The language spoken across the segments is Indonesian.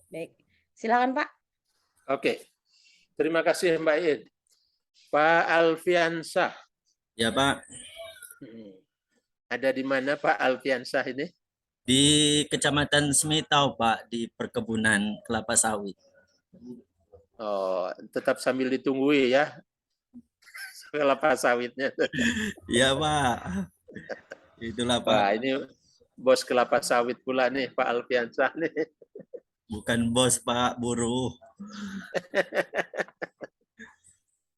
Baik, silakan Pak. Oke, terima kasih Mbak Id. Pak Alfiansah. Ya Pak. Ada di mana Pak Alfiansah ini? Di Kecamatan Semitau Pak, di perkebunan kelapa sawit. Oh, tetap sambil ditunggu ya kelapa sawitnya. Iya Pak. Itulah Pak. Wah, ini bos kelapa sawit pula nih Pak Alfiansah nih. Bukan bos Pak, buruh.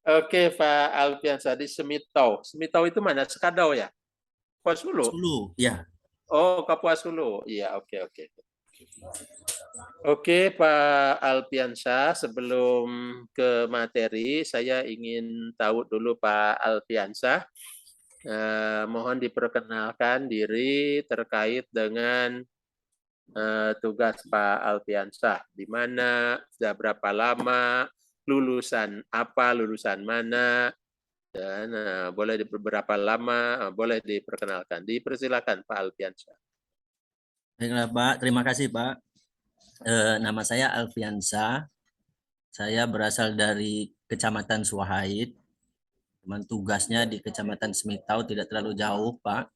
Oke Pak Alfiansah di Semitau. Semitau itu mana? Sekadau ya? Kapuas Hulu? Sulu, ya. Oh, Kapuas Hulu. Iya, oke. Oke, Pak Alfiansah, sebelum ke materi, saya ingin tahu dulu Pak Alfiansah. Mohon diperkenalkan diri terkait dengan tugas Pak Alfiansah. Di mana, sudah berapa lama, lulusan apa, lulusan mana, dan boleh berapa lama, boleh diperkenalkan. Dipersilakan Pak Alfiansah. Baiklah Pak, terima kasih Pak. Nama saya Alfiansah. Saya berasal dari Kecamatan Suahait. Teman tugasnya di Kecamatan Semitau, tidak terlalu jauh Pak.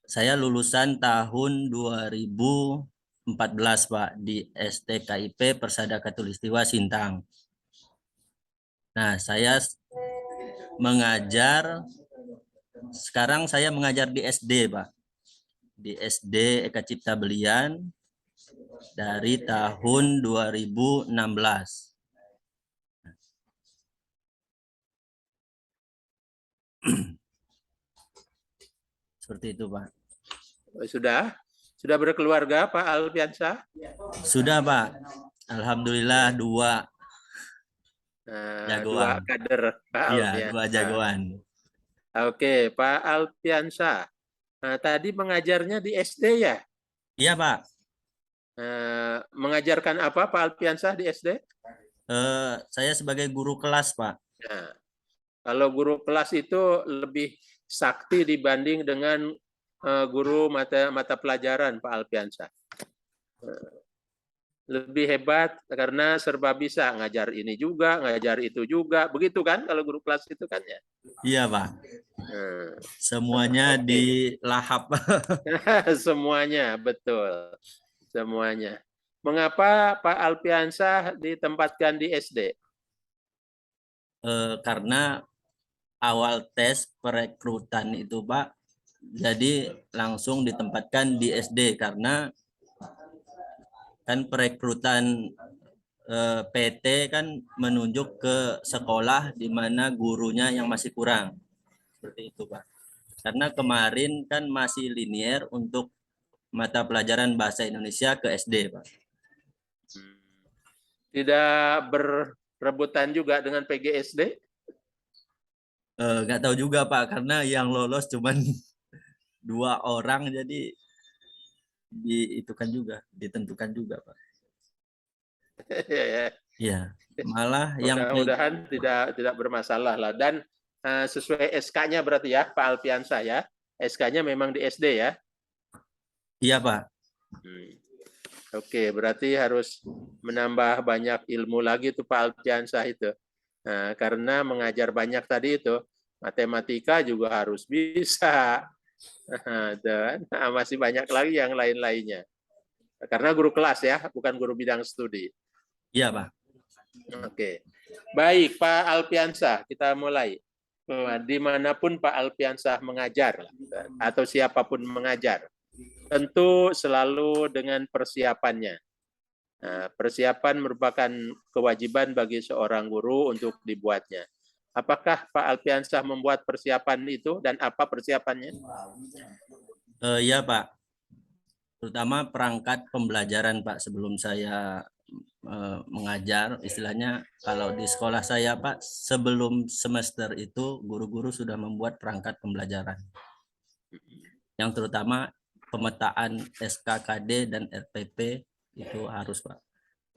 Saya lulusan tahun 2014 Pak di STKIP Persada Khatulistiwa Sintang. Nah, saya sekarang saya mengajar di SD Pak. Di SD Eka Cipta Belian dari tahun 2016. Seperti itu Pak. Sudah berkeluarga Pak Alfiansah? Sudah Pak. Alhamdulillah dua jagoan. Dua kader Pak Iya, Alfiansah. dua jagoan. Oke, Pak Alfiansah. Tadi mengajarnya di SD ya? Iya Pak. Mengajarkan apa Pak Alfiansah di SD? Saya sebagai guru kelas Pak. Nah, kalau guru kelas itu lebih sakti dibanding dengan guru mata pelajaran Pak Alfiansah. Lebih hebat karena serba bisa, ngajar ini juga, ngajar itu juga, begitu kan kalau guru kelas itu kan ya? Iya Pak. Semuanya dilahap. Semuanya, betul. Semuanya. Mengapa Pak Alfiansah ditempatkan di SD? Karena awal tes perekrutan itu Pak, jadi langsung ditempatkan di SD karena kan perekrutan PT kan menunjuk ke sekolah di mana gurunya yang masih kurang. Seperti itu Pak. Karena kemarin kan masih linier untuk mata pelajaran bahasa Indonesia ke SD Pak. Tidak berebutan juga dengan PGSD? Nggak tahu juga Pak, karena yang lolos cuman 2 orang, jadi ditentukan juga Pak. Iya, malah yang mudah-mudahan tidak bermasalah lah. Dan sesuai SK-nya berarti ya Pak Alfiansah ya. SK-nya memang di SD ya? Iya Pak. Oke, berarti harus menambah banyak ilmu lagi tuh Pak Alfiansah itu. Karena mengajar banyak tadi itu, matematika juga harus bisa. Dan masih banyak lagi yang lain-lainnya. Karena guru kelas ya, bukan guru bidang studi. Iya Pak. Oke, baik Pak Alfiansah, kita mulai. Dimanapun Pak Alfiansah mengajar atau siapapun mengajar, tentu selalu dengan persiapannya. Persiapan merupakan kewajiban bagi seorang guru untuk dibuatnya. Apakah Pak Alfiansah membuat persiapan itu dan apa persiapannya? Iya Pak. Terutama perangkat pembelajaran Pak, sebelum saya mengajar, istilahnya kalau di sekolah saya Pak, sebelum semester itu guru-guru sudah membuat perangkat pembelajaran. Yang terutama pemetaan SKKD dan RPP itu harus Pak.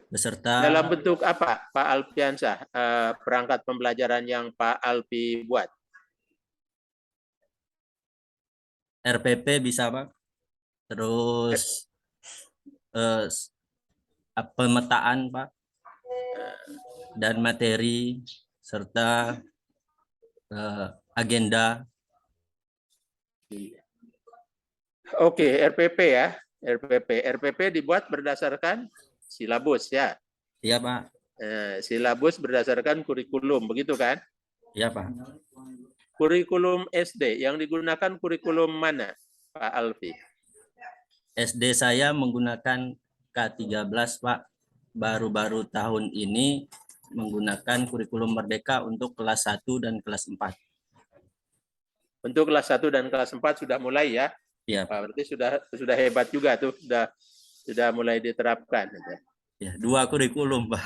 Beserta dalam bentuk apa Pak Alfiansah perangkat pembelajaran yang Pak Alfi buat? RPP bisa Pak. Terus pemetaan Pak, dan materi serta agenda. Oke, RPP ya. RPP dibuat berdasarkan silabus ya. Iya Pak. Silabus berdasarkan kurikulum, begitu kan? Iya Pak. Kurikulum SD yang digunakan kurikulum mana, Pak Alfi? SD saya menggunakan K13 Pak. Baru-baru tahun ini menggunakan kurikulum Merdeka untuk kelas 1 dan kelas 4. Untuk kelas 1 dan kelas 4 sudah mulai ya? Iya. Pak, berarti sudah hebat juga tuh, sudah mulai diterapkan. Ya, 2 kurikulum Pak.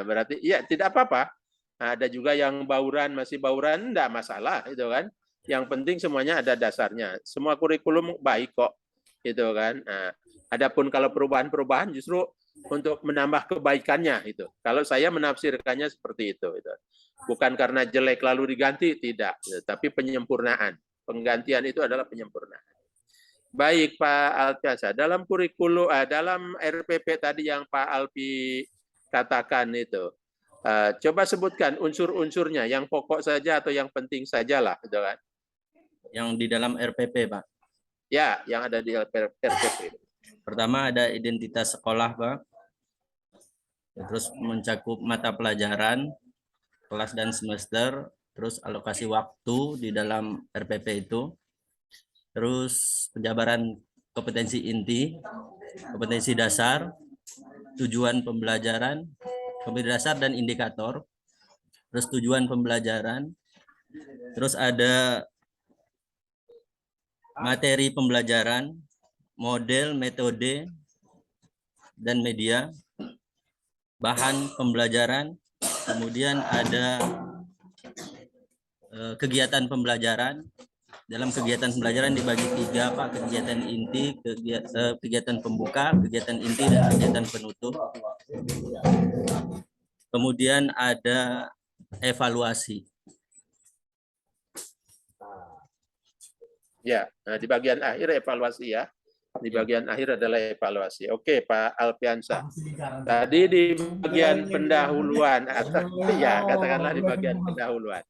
Berarti ya tidak apa-apa. Ada juga yang bauran, masih bauran, enggak masalah itu kan. Yang penting semuanya ada dasarnya. Semua kurikulum baik kok, gitu kan. Nah, adapun kalau perubahan-perubahan justru untuk menambah kebaikannya itu. Kalau saya menafsirkannya seperti itu. Bukan karena jelek lalu diganti, tidak. Tapi penyempurnaan. Penggantian itu adalah penyempurnaan. Baik Pak Alfiansa, dalam kurikulum, dalam RPP tadi yang Pak Alfi katakan itu, coba sebutkan unsur-unsurnya, yang pokok saja atau yang penting saja lah, gitu kan? Yang di dalam RPP Pak. Ya, yang ada di RPP. Pertama ada identitas sekolah Pak. Terus mencakup mata pelajaran, kelas dan semester, terus alokasi waktu di dalam RPP itu, terus penjabaran kompetensi inti, kompetensi dasar, tujuan pembelajaran, kompetensi dasar dan indikator, terus tujuan pembelajaran, terus ada materi pembelajaran, model, metode, dan media, bahan pembelajaran, kemudian ada kegiatan pembelajaran. Dalam kegiatan pembelajaran dibagi 3 Pak, kegiatan inti, kegiatan pembuka, kegiatan inti, dan kegiatan penutup. Kemudian ada evaluasi. Ya, nah di bagian akhir evaluasi ya. Di bagian akhir adalah evaluasi. Oke, Pak Alfiansa. Tadi di bagian pendahuluan atau ya katakanlah di bagian pendahuluan.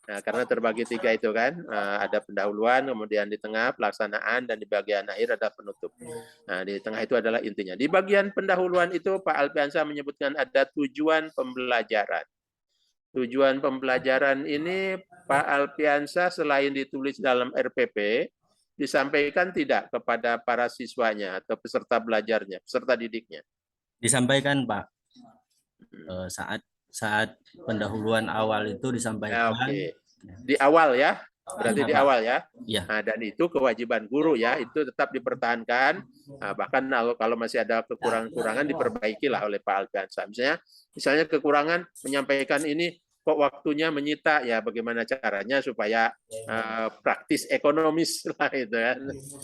Nah, karena terbagi 3 itu kan, ada pendahuluan, kemudian di tengah pelaksanaan, dan di bagian akhir ada penutup. Nah, di tengah itu adalah intinya. Di bagian pendahuluan itu Pak Alfiansa menyebutkan ada tujuan pembelajaran. Tujuan pembelajaran ini Pak Alfiansa selain ditulis dalam RPP, disampaikan tidak kepada para siswanya atau peserta belajarnya, peserta didiknya? Disampaikan Pak. Saat pendahuluan awal itu disampaikan. Oke. Di awal ya, berarti di awal ya. Ya. Nah, dan itu kewajiban guru ya, itu tetap dipertahankan. Nah, bahkan kalau masih ada kekurangan-kekurangan diperbaikilah oleh Pak Alfiansa. Misalnya kekurangan menyampaikan ini kok waktunya menyita, ya bagaimana caranya supaya praktis ekonomis lah itu kan.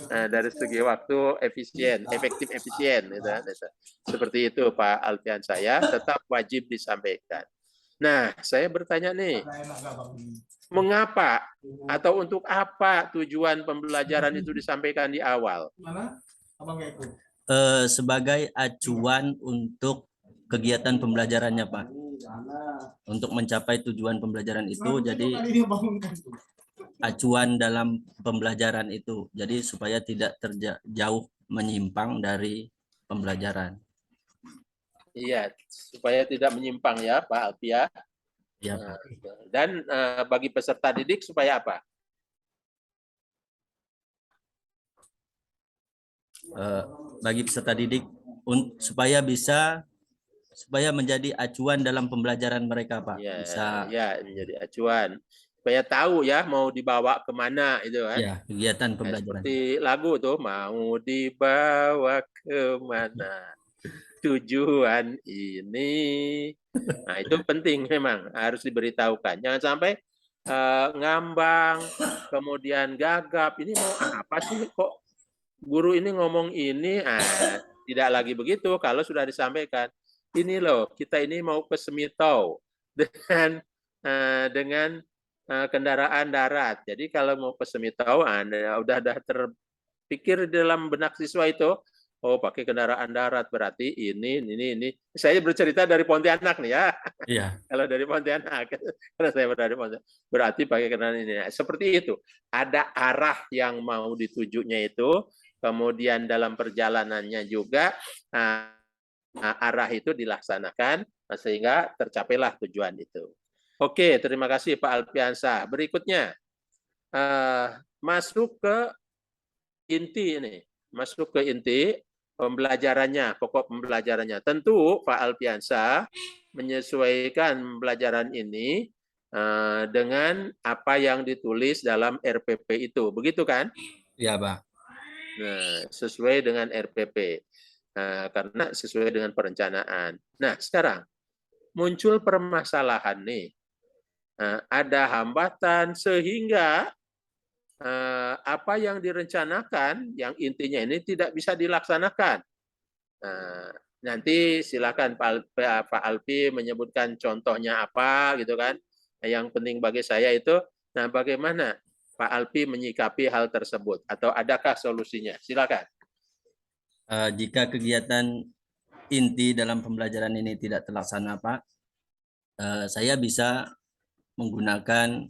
Nah, dari segi waktu efisien, efektif efisien gitu kan. Seperti itu Pak Alfiansa ya, tetap wajib disampaikan. Nah, saya bertanya nih, mengapa atau untuk apa tujuan pembelajaran itu disampaikan di awal? Sebagai acuan untuk kegiatan pembelajarannya Pak. Untuk mencapai tujuan pembelajaran itu, jadi acuan dalam pembelajaran itu. Jadi supaya tidak jauh menyimpang dari pembelajaran. Iya, supaya tidak menyimpang ya Pak Alfia. Ya, Pak. Dan bagi peserta didik supaya apa? Bagi peserta didik supaya menjadi acuan dalam pembelajaran mereka Pak. Ya, bisa ya menjadi acuan. Supaya tahu ya mau dibawa kemana itu kan. Ya, kegiatan pembelajaran. Seperti lagu tuh, mau dibawa kemana tujuan ini. Nah, itu penting memang harus diberitahukan. Jangan sampai ngambang, kemudian gagap. Ini mau apa sih kok guru ini ngomong ini? Tidak lagi begitu kalau sudah disampaikan. Ini loh, kita ini mau ke Semitau dengan kendaraan darat. Jadi kalau mau ke Semitauan, udah terpikir dalam benak siswa itu, oh pakai kendaraan darat berarti ini. Saya bercerita dari Pontianak nih ya. Iya. Kalau dari Pontianak, kalau saya dari Pontianak, berarti pakai kendaraan ini. Seperti itu. Ada arah yang mau ditujunya itu, kemudian dalam perjalanannya juga arah itu dilaksanakan sehingga tercapailah tujuan itu. Oke, terima kasih Pak Alpiansa. Berikutnya masuk ke inti ini, masuk ke inti pembelajarannya, pokok pembelajarannya. Tentu Pak Alpiansa menyesuaikan pembelajaran ini dengan apa yang ditulis dalam RPP itu, begitu kan? Iya, Pak. Nah, sesuai dengan RPP. Karena sesuai dengan perencanaan. Nah, sekarang muncul permasalahan nih. Ada hambatan sehingga apa yang direncanakan, yang intinya ini tidak bisa dilaksanakan. Nanti silakan Pak Alpi menyebutkan contohnya apa, gitu kan? Yang penting bagi saya itu, nah bagaimana Pak Alpi menyikapi hal tersebut atau adakah solusinya? Silakan. Jika kegiatan inti dalam pembelajaran ini tidak terlaksana, Pak, saya bisa menggunakan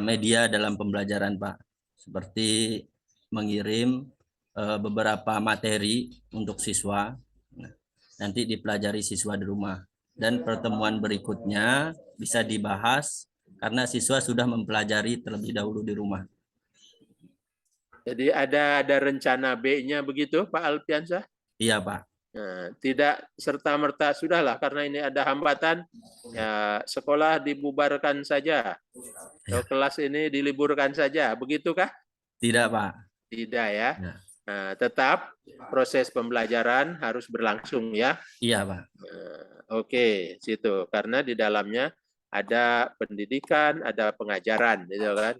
media dalam pembelajaran, Pak, seperti mengirim beberapa materi untuk siswa, nanti dipelajari siswa di rumah, dan pertemuan berikutnya bisa dibahas karena siswa sudah mempelajari terlebih dahulu di rumah. Jadi ada rencana B-nya begitu, Pak Alpiansa? Iya, Pak. Nah, tidak serta-merta sudahlah karena ini ada hambatan, ya sekolah dibubarkan saja, atau kelas ini diliburkan saja, begitukah? Tidak, Pak. Tidak ya. Nah, tetap proses pembelajaran harus berlangsung ya. Iya, Pak. Oke, situ karena di dalamnya ada pendidikan, ada pengajaran, gitu kan.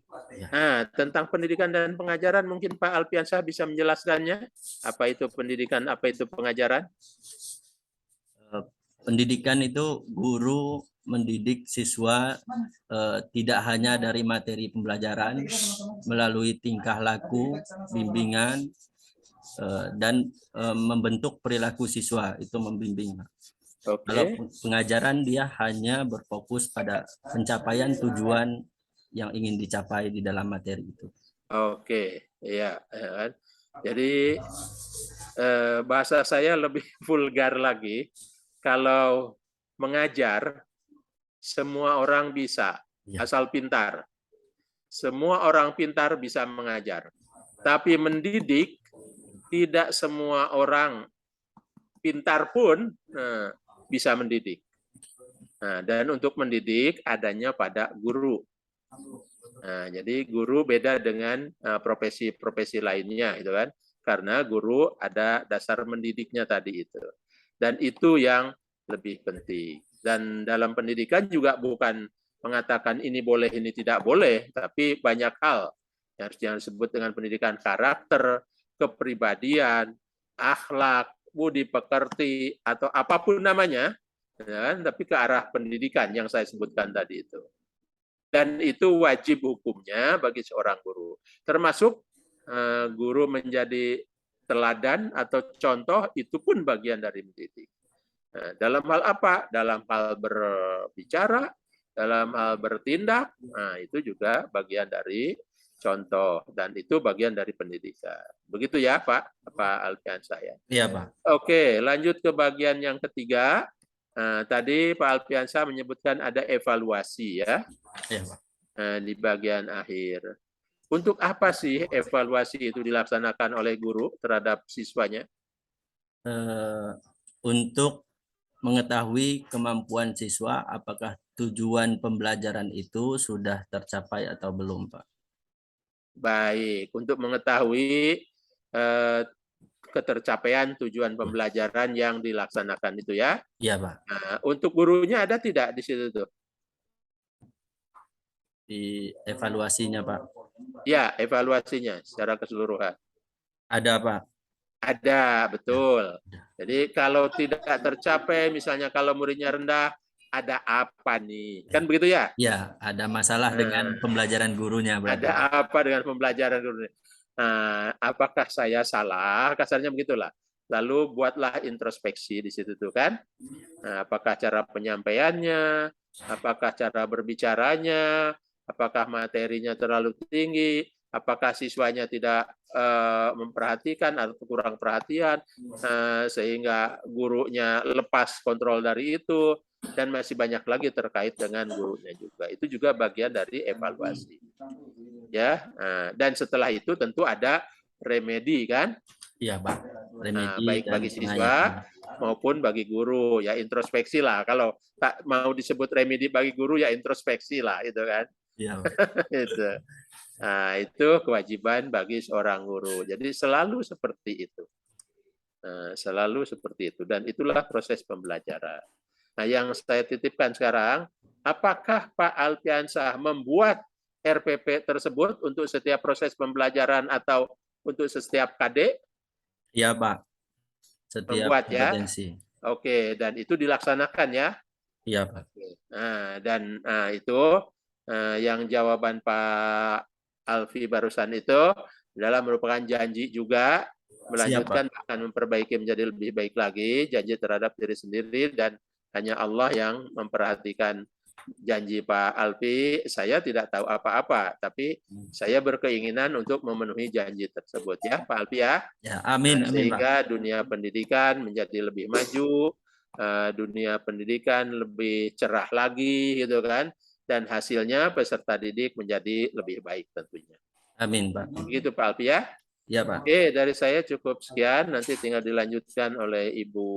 Nah, tentang pendidikan dan pengajaran mungkin Pak Alpiansa bisa menjelaskannya. Apa itu pendidikan, apa itu pengajaran? Pendidikan itu guru mendidik siswa tidak hanya dari materi pembelajaran, melalui tingkah laku, bimbingan, dan membentuk perilaku siswa, itu membimbing. Oke. Kalau pengajaran dia hanya berfokus pada pencapaian tujuan yang ingin dicapai di dalam materi itu. Oke, ya. Jadi bahasa saya lebih vulgar lagi. Kalau mengajar, semua orang bisa, asal pintar. Semua orang pintar bisa mengajar. Tapi mendidik, tidak semua orang pintar pun bisa mendidik. Nah, dan untuk mendidik adanya pada guru. Nah, jadi guru beda dengan profesi-profesi lainnya, gitu kan? Karena guru ada dasar mendidiknya tadi itu. Dan itu yang lebih penting. Dan dalam pendidikan juga bukan mengatakan ini boleh, ini tidak boleh, tapi banyak hal yang harus disebut dengan pendidikan karakter, kepribadian, akhlak, budi pekerti, atau apapun namanya, ya, tapi ke arah pendidikan yang saya sebutkan tadi itu. Dan itu wajib hukumnya bagi seorang guru. Termasuk guru menjadi teladan atau contoh, itu pun bagian dari mendidik. Nah, dalam hal apa? Dalam hal berbicara, dalam hal bertindak, nah itu juga bagian dari contoh, dan itu bagian dari pendidikan. Begitu ya Pak Alpiansa ya? Iya, Pak. Oke, lanjut ke bagian yang ketiga. Tadi Pak Alpiansa menyebutkan ada evaluasi ya. Iya, Pak. Di bagian akhir. Untuk apa sih evaluasi itu dilaksanakan oleh guru terhadap siswanya? Untuk mengetahui kemampuan siswa, apakah tujuan pembelajaran itu sudah tercapai atau belum, Pak? Baik, untuk mengetahui ketercapaian tujuan pembelajaran yang dilaksanakan itu ya. Iya, Pak. Nah, untuk gurunya ada tidak di situ tuh? Di evaluasinya, Pak. Ya, evaluasinya secara keseluruhan. Ada, Pak. Ada, betul. Jadi kalau tidak tercapai, misalnya kalau muridnya rendah, ada apa nih? Kan begitu ya? Ya, ada masalah dengan pembelajaran gurunya berarti. Ada apa dengan pembelajaran guru? Apakah saya salah? Kasarnya begitulah. Lalu buatlah introspeksi di situ tuh kan. Apakah cara penyampaiannya, apakah cara berbicaranya, apakah materinya terlalu tinggi, apakah siswanya tidak memperhatikan atau kurang perhatian, sehingga gurunya lepas kontrol dari itu, dan masih banyak lagi terkait dengan gurunya juga. Itu juga bagian dari evaluasi. Ya, dan setelah itu tentu ada remedi kan? Iya, Pak. Remedi Baik dan bagi siswa pengayaan. maupun bagi guru, ya introspeksi lah. Kalau tak mau disebut remedi bagi guru ya introspeksi lah, itu kan. Iya, Pak. Itu. Itu kewajiban bagi seorang guru. Jadi selalu seperti itu. Selalu seperti itu, dan itulah proses pembelajaran. Nah, yang saya titipkan sekarang, apakah Pak Alpiansah membuat RPP tersebut untuk setiap proses pembelajaran atau untuk setiap KD? Iya, Pak. Setiap Membuat ya. kompetensi. Oke, dan itu dilaksanakan ya. Iya, Pak. Dan itu yang jawaban Pak Alfi barusan itu adalah merupakan janji juga melanjutkan akan memperbaiki menjadi lebih baik lagi, janji terhadap diri sendiri, dan hanya Allah yang memperhatikan janji Pak Alfi. Saya tidak tahu apa-apa, tapi saya berkeinginan untuk memenuhi janji tersebut ya Pak Alfi ya. Ya, amin, amin, Sehingga Pak. dunia pendidikan menjadi lebih maju, dunia pendidikan lebih cerah lagi gitu kan, dan hasilnya peserta didik menjadi lebih baik tentunya. Amin, Pak. Begitu Pak Alfi ya. Iya, Pak. Oke, dari saya cukup sekian, nanti tinggal dilanjutkan oleh Ibu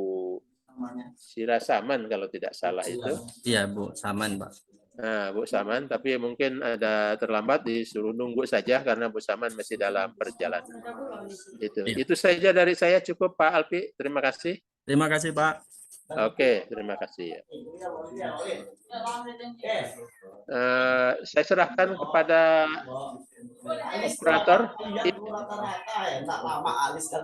Sira Saman kalau tidak salah itu. Iya, Bu Saman, Pak. Bu Saman, tapi mungkin ada terlambat, disuruh nunggu saja karena Bu Saman masih dalam perjalanan. Itu saja dari saya, cukup Pak Alfi. Terima kasih. Terima kasih, Pak. Oke, terima kasih. Saya serahkan kepada operator.